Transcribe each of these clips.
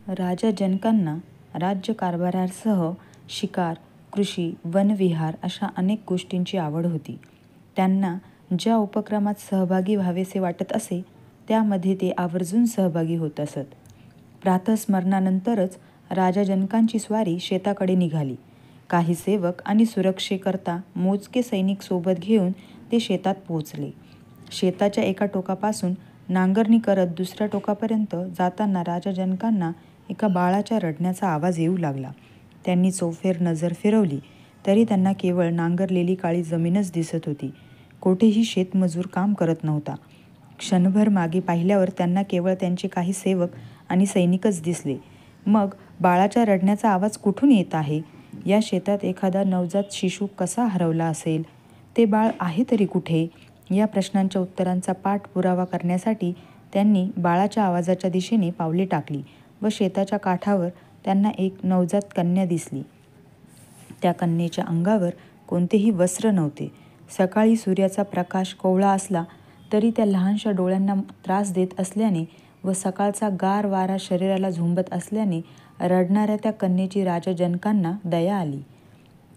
राजा जनकांना राज्यकारभारासह शिकार, कृषी, वनविहार अशा अनेक गोष्टींची आवड होती. त्यांना ज्या उपक्रमात सहभागी व्हावेसे वाटत असे त्यामध्ये ते आवर्जून सहभागी होत असत. प्रातःस्मरणानंतरच राजा जनकांची स्वारी शेताकडे निघाली. काही सेवक आणि सुरक्षेकरता मोजके सैनिक सोबत घेऊन ते शेतात पोहोचले. शेताच्या एका टोकापासून नांगरणी करत दुसऱ्या टोकापर्यंत जाताना राजा जनकांना एका बाळाच्या रडण्याचा आवाज येऊ लागला. त्यांनी चौफेर नजर फिरवली तरी त्यांना केवळ नांगरलेली काळी जमीनच दिसत होती. कोठेही शेतमजूर काम करत नव्हता. क्षणभर मागे पाहिल्यावर त्यांना केवळ त्यांचे काही सेवक आणि सैनिकच दिसले. मग बाळाच्या रडण्याचा आवाज कुठून येत आहे? या शेतात एखादा नवजात शिशू कसा हरवला असेल? ते बाळ आहे तरी कुठे? या प्रश्नांच्या उत्तरांचा पाठपुरावा करण्यासाठी त्यांनी बाळाच्या आवाजाच्या दिशेने पावले टाकली व शेताच्या काठावर त्यांना एक नवजात कन्या दिसली. त्या कन्येच्या अंगावर कोणतेही वस्त्र नव्हते. सकाळी सूर्याचा प्रकाश कोवळा असला तरी त्या लहानशा डोळ्यांना त्रास देत असल्याने व सकाळचा गार वारा शरीराला झुंबत असल्याने रडणाऱ्या त्या कन्येची राजा जनकांना दया आली.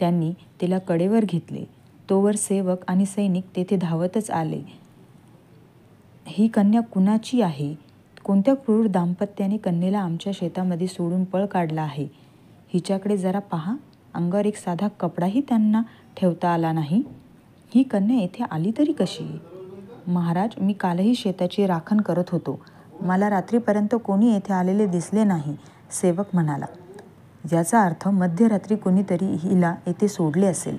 त्यांनी तिला कडेवर घेतले. तोवर सेवक आणि सैनिक तेथे धावतच आले. ही कन्या कुणाची आहे? कोणत्या क्रूर दाम्पत्याने कन्येला आमच्या शेतामध्ये सोडून पळ काढला आहे? हिच्याकडे जरा पहा. अंगावर एक साधा कपडाही त्यांना ठेवता आला नाही. ही कन्या येथे आली तरी कशी? महाराज, मी कालही शेताची राखण करत होतो. मला रात्रीपर्यंत कोणी येथे आलेले दिसले नाही, सेवक म्हणाला. याचा अर्थ मध्यरात्री कोणीतरी हिला येथे सोडले असेल.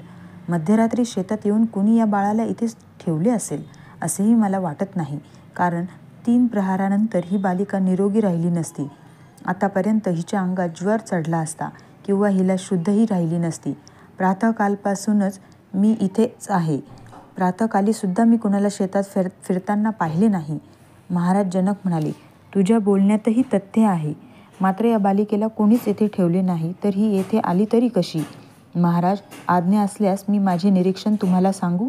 मध्यरात्री शेतात येऊन कुणी या बाळाला इथे ठेवले असेल असेही मला वाटत नाही, कारण 3 प्रहारानंतर ही बालिका निरोगी राहिली नसती. आतापर्यंत हिच्या अंगात ज्वर चढला असता किंवा हिला शुद्धही राहिली नसती. प्रातःकालपासूनच मी इथेच आहे. प्रातःकाली सुद्धा मी कुणाला शेतात फिरताना पाहिले नाही. महाराज जनक म्हणाले, तुझ्या बोलण्यातही तथ्य आहे. मात्र या बालिकेला कोणीच येथे ठेवले नाही, तर ही येथे आली तरी कशी? महाराज, आज्ञा असल्यास मी माझे निरीक्षण तुम्हाला सांगू?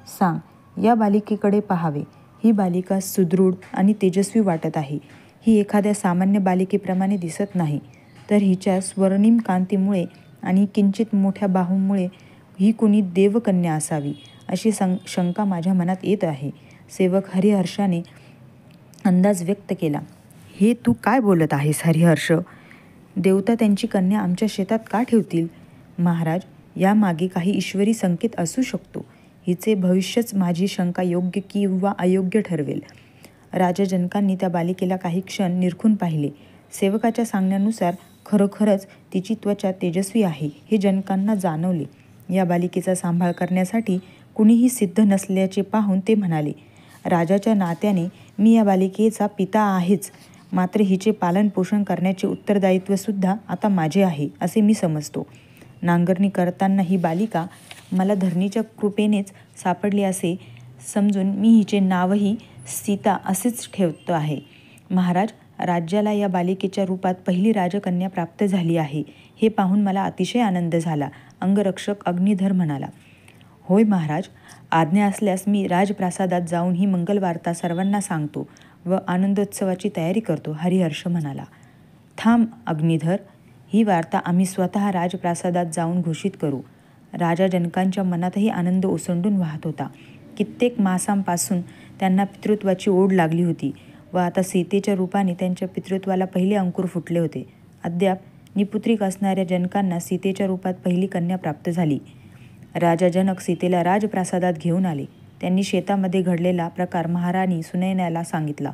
सांग. या बालिकेकडे पाहावे. ही बालिका सुदृढ आणि तेजस्वी वाटत आहे. ही एखाद्या सामान्य बालिकेप्रमाणे दिसत नाही, तर हिच्या स्वर्णिम कांतीमुळे आणि किंचित मोठ्या बाहूंमुळे ही कुणी देवकन्या असावी अशी शंका माझ्या मनात येत आहे. सेवक हरिहर्षाने अंदाज व्यक्त केला. हे तू काय बोलत आहेस हरिहर्ष? देवता त्यांची कन्या आमच्या शेतात का ठेवतील? महाराज, यामागे काही ईश्वरी संकेत असू शकतो. हिचे भविष्यच माझी शंका योग्य किंवा अयोग्य ठरवेल. राजा जनकांनी त्या बालिकेला काही क्षण निरखून पाहिले. सेवकाच्या सांगण्यानुसार खरोखरच तिची त्वचा तेजस्वी आहे हे जनकांना जाणवले. या बालिकेचा सांभाळ करण्यासाठी कुणीही सिद्ध नसल्याचे पाहून ते म्हणाले, राजाच्या नात्याने मी या बालिकेचा पिता आहेच, मात्र हिचे पालनपोषण करण्याचे उत्तरदायित्वसुद्धा आता माझे आहे असे मी समजतो. नांगरणी करताना ही बालिका मला धरणीच्या कृपेनेच सापडली असे समजून मी हिचे नावही सीता असेच ठेवतो आहे. महाराज, राज्याला या बालिकेच्या रूपात पहिली राजकन्या प्राप्त झाली आहे हे पाहून मला अतिशय आनंद झाला. अंगरक्षक अग्निधर म्हणाला. होय महाराज, आज्ञा असल्यास मी राजप्रासादात जाऊन ही मंगलवार्ता सर्वांना सांगतो व आनंदोत्सवाची तयारी करतो, हरिहर्ष म्हणाला. थांब अग्निधर, ही वार्ता आम्ही स्वतः राजप्रासादात जाऊन घोषित करू. राजा जनकांच्या मनातही आनंद ओसंडून वाहत होता. कित्येक मासांपासून त्यांना पितृत्वाची ओढ लागली होती व आता सीतेच्या रूपाने त्यांच्या पितृत्वाला पहिले अंकुर फुटले होते. अद्याप निपुत्रिक असणाऱ्या जनकांना सीतेच्या रूपात पहिली कन्या प्राप्त झाली. राजा जनक सीतेला राजप्रासादात घेऊन आले. त्यांनी शेतामध्ये घडलेला प्रकार महाराणी सुनयनाला सांगितला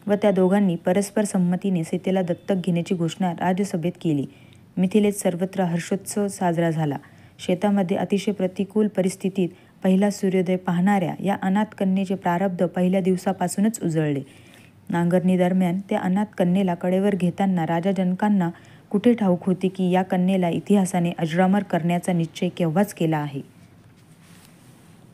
व त्या दोघांनी परस्पर संमतीने सीतेला दत्तक घेण्याची घोषणा राजसभेत केली. मिथिलेत सर्वत्र हर्षोत्सव साजरा झाला. शेतामध्ये अतिशय प्रतिकूल परिस्थितीत पहिला सूर्योदय पाहणाऱ्या या अनाथ कन्येचे प्रारब्ध पहिल्या दिवसापासूनच उजळले. नांगरणी दरम्यान त्या अनाथ कन्येला कडेवर घेताना राजा जनकांना कुठे ठाऊक होते की या कन्येला इतिहासाने अजरामर करण्याचा निश्चय केव्हाच केला आहे.